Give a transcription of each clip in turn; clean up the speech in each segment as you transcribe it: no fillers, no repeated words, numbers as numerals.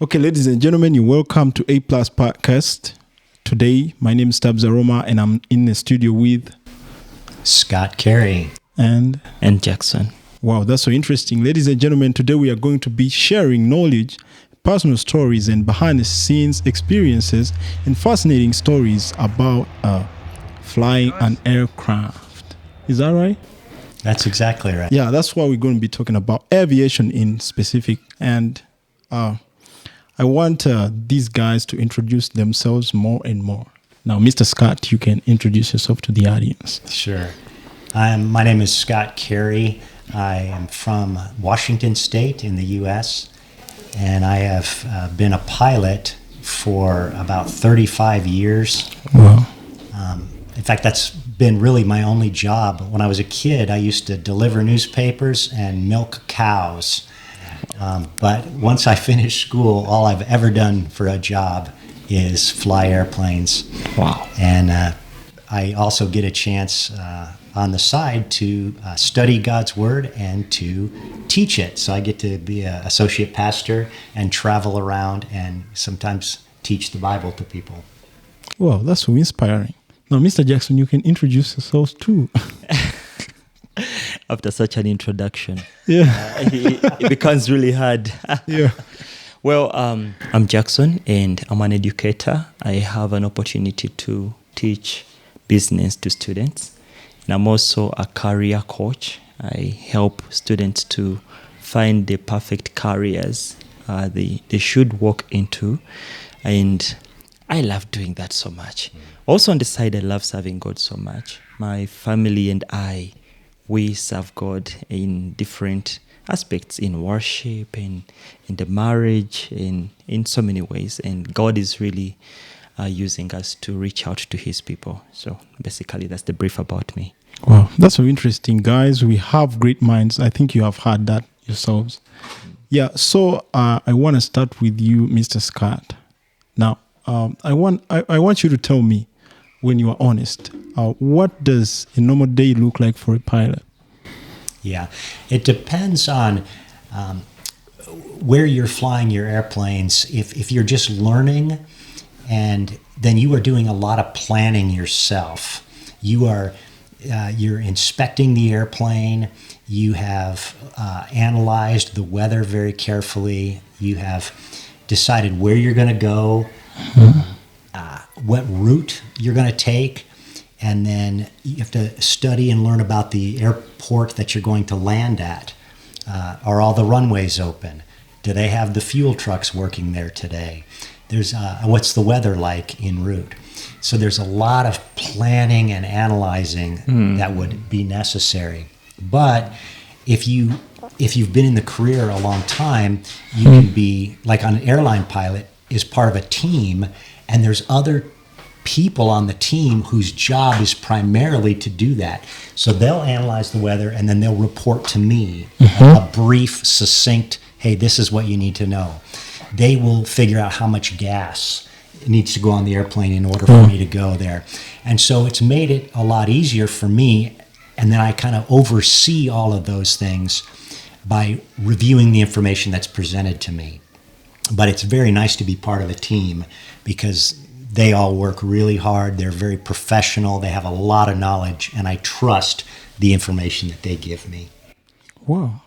Okay, ladies and gentlemen, you're welcome to A Plus Podcast. Today, my name is Tabs Aroma, and I'm in the studio with Scott Cary and Jackson. Wow, that's so interesting. Ladies and gentlemen, today we are going to be sharing knowledge, personal stories, and behind-the-scenes experiences and fascinating stories about flying an aircraft. Is that right? That's exactly right. Yeah, that's what we're going to be talking about, aviation in specific. And I want these guys to introduce themselves more and more. Now, Mr. Scott, you can introduce yourself to the audience. Sure. My name is Scott Cary. I am from Washington State in the U.S., and I have been a pilot for about 35 years. Wow. In fact, that's been really my only job. When I was a kid, I used to deliver newspapers and milk cows. But once I finished school, all I've ever done for a job is fly airplanes. Wow. And I also get a chance on the side to study God's Word and to teach it. So I get to be an associate pastor and travel around and sometimes teach the Bible to people. Wow, that's so inspiring. Now, Mr. Jackson, you can introduce yourself too. After such an introduction, it becomes really hard. Yeah. Well, I'm Jackson, and I'm an educator. I have an opportunity to teach business to students. And I'm also a career coach. I help students to find the perfect careers they should walk into. And I love doing that so much. Also on the side, I love serving God so much. My family and we serve God in different aspects, in worship, in the marriage, in so many ways. And God is really using us to reach out to his people. So basically, that's the brief about me. Wow, that's so interesting, guys. We have great minds. I think you have heard that yourselves. Yeah, so I want to start with you, Mr. Scott. Now, I want you to tell me, when you are honest, what does a normal day look like for a pilot? Yeah, it depends on where you're flying your airplanes. If you're just learning, and then you are doing a lot of planning yourself. You're inspecting the airplane. You have analyzed the weather very carefully. You have decided where you're going to go, what route you're going to take, and then you have to study and learn about the airport that you're going to land at. Are all the runways open? Do they have the fuel trucks working there today? There's what's the weather like en route? So there's a lot of planning and analyzing that would be necessary. But if you've been in the career a long time, you can be, like an airline pilot, is part of a team, and there's other people on the team whose job is primarily to do that. So they'll analyze the weather, and then they'll report to me a brief, succinct, hey, this is what you need to know. They will figure out how much gas needs to go on the airplane in order for me to go there. And so it's made it a lot easier for me, and then I kind of oversee all of those things by reviewing the information that's presented to me. But it's very nice to be part of a team because they all work really hard. They're very professional. They have a lot of knowledge, and I trust the information that they give me. Wow.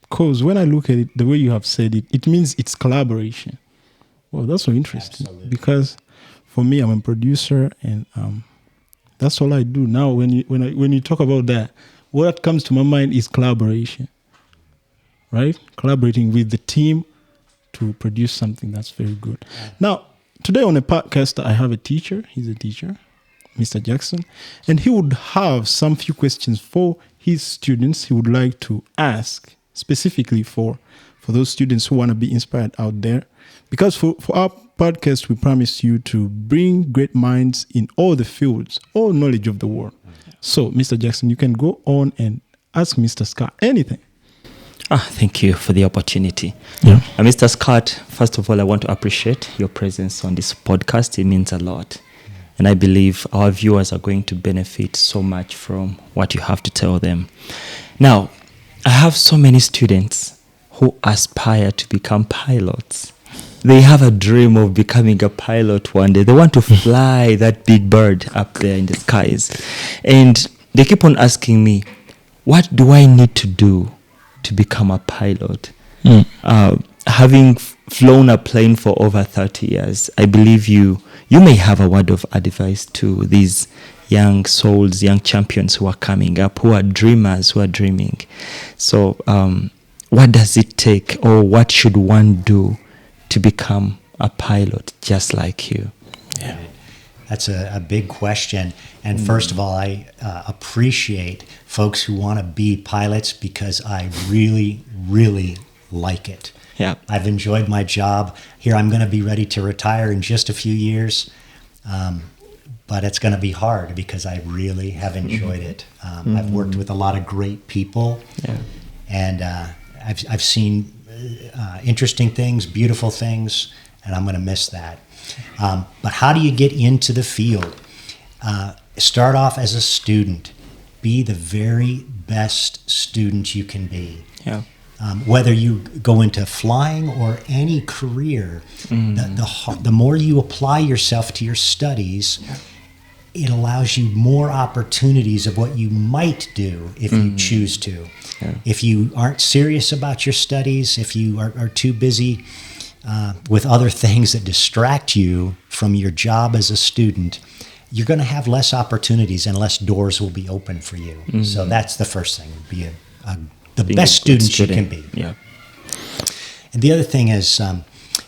Because when I look at it, the way you have said it, it means it's collaboration. Well, that's so interesting. Absolutely. Because for me, I'm a producer, and that's all I do. Now, when you talk about that, what comes to my mind is collaboration, right? Collaborating with the team to produce something that's very good. Now, today on the podcast, I have a teacher. He's a teacher, Mr. Jackson, and he would have some few questions for his students he would like to ask specifically for those students who want to be inspired out there. Because for our podcast, we promise you to bring great minds in all the fields, all knowledge of the world. So, Mr. Jackson, you can go on and ask Mr. Scott anything. Thank you for the opportunity. Yeah. Mr. Scott, first of all, I want to appreciate your presence on this podcast. It means a lot. And I believe our viewers are going to benefit so much from what you have to tell them. Now, I have so many students who aspire to become pilots. they have a dream of becoming a pilot one day. They want to fly that big bird up there in the skies. And they keep on asking me, what do I need to do to become a pilot? Having flown a plane for over 30 years, I believe you may have a word of advice to these young souls, young champions who are coming up, who are dreamers, who are dreaming. So what does it take, or what should one do to become a pilot just like you? Yeah. That's a big question. And first of all, I appreciate folks who want to be pilots, because I really, really like it. Yeah. I've enjoyed my job. Here I'm going to be ready to retire in just a few years. But it's going to be hard because I really have enjoyed it. I've worked with a lot of great people. Yeah. And I've seen interesting things, beautiful things, and I'm going to miss that. But how do you get into the field? Start off as a student. Be the very best student you can be. Yeah. Whether you go into flying or any career, the more you apply yourself to your studies, it allows you more opportunities of what you might do if you choose to. Yeah. If you aren't serious about your studies, if you are too busy with other things that distract you from your job as a student, you're going to have less opportunities and less doors will be open for you. So that's the first thing, be the best student you can be. Yeah. And the other thing is,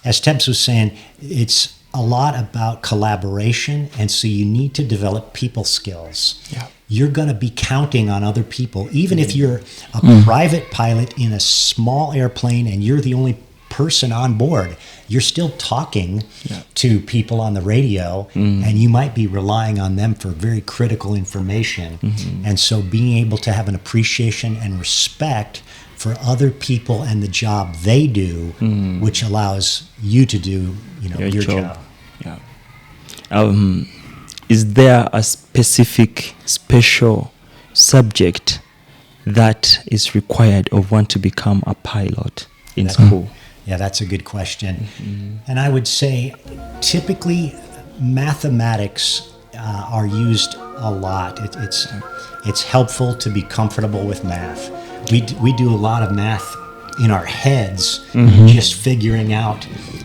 as Temps was saying, it's a lot about collaboration, and so you need to develop people skills. Yeah. You're going to be counting on other people. Even if you're a private pilot in a small airplane and you're the only person on board, you're still talking to people on the radio, and you might be relying on them for very critical information. And so being able to have an appreciation and respect for other people and the job they do, which allows you to do your job. Yeah. Is there a special subject that is required of one to become a pilot in school? Yeah, that's a good question. And I would say typically mathematics are used a lot. It's helpful to be comfortable with math. We do a lot of math in our heads, just figuring out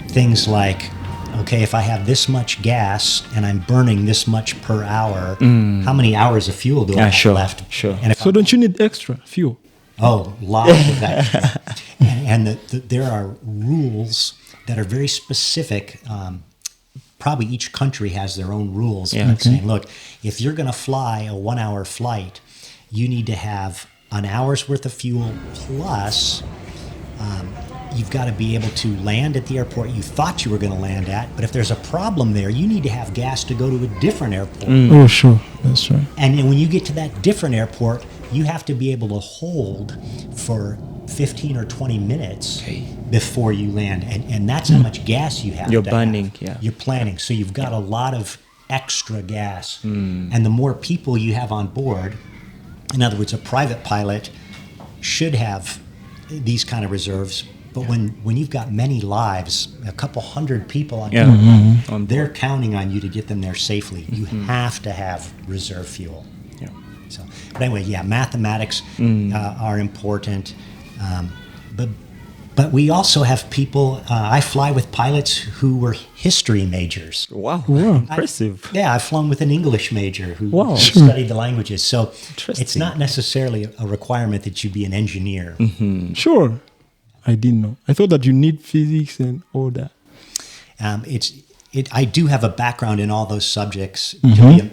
things like, okay, if I have this much gas and I'm burning this much per hour, how many hours of fuel do I have left? Sure. And So don't you need extra fuel? Oh, lots of extra. And there are rules that are very specific. Probably each country has their own rules. Saying, look, if you're going to fly a 1 hour flight, you need to have an hour's worth of fuel plus you've got to be able to land at the airport you thought you were going to land at. But if there's a problem there, you need to have gas to go to a different airport. Oh, sure. That's right. And then when you get to that different airport, you have to be able to hold for 15 or 20 minutes before you land. And that's how much gas you have. You're burning, You're planning. So you've got a lot of extra gas. And the more people you have on board, in other words, a private pilot should have these kind of reserves. But when you've got many lives, a couple hundred people on board, they're counting on you to get them there safely. You have to have reserve fuel. Yeah. So, but anyway, mathematics are important. But we also have people. I fly with pilots who were history majors. Wow, impressive. I've flown with an English major who studied the languages. So it's not necessarily a requirement that you be an engineer. Sure. I didn't know. I thought that you need physics and all that. I do have a background in all those subjects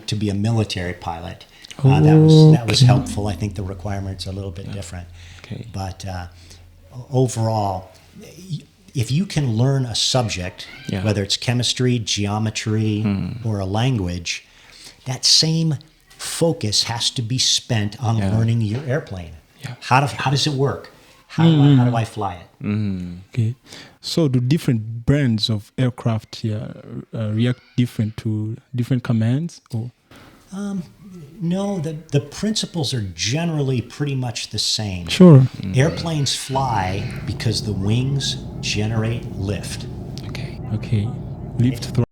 to be a military pilot. That was helpful. I think the requirements are a little bit different. Okay. But overall, if you can learn a subject, whether it's chemistry, geometry, or a language, that same focus has to be spent on learning your airplane. Yeah. How does it work? How do I fly it? Okay. So do different brands of aircraft react different to different commands? Or? No, the principles are generally pretty much the same. Sure. Airplanes fly because the wings generate lift. Okay. Okay. Live to thrive.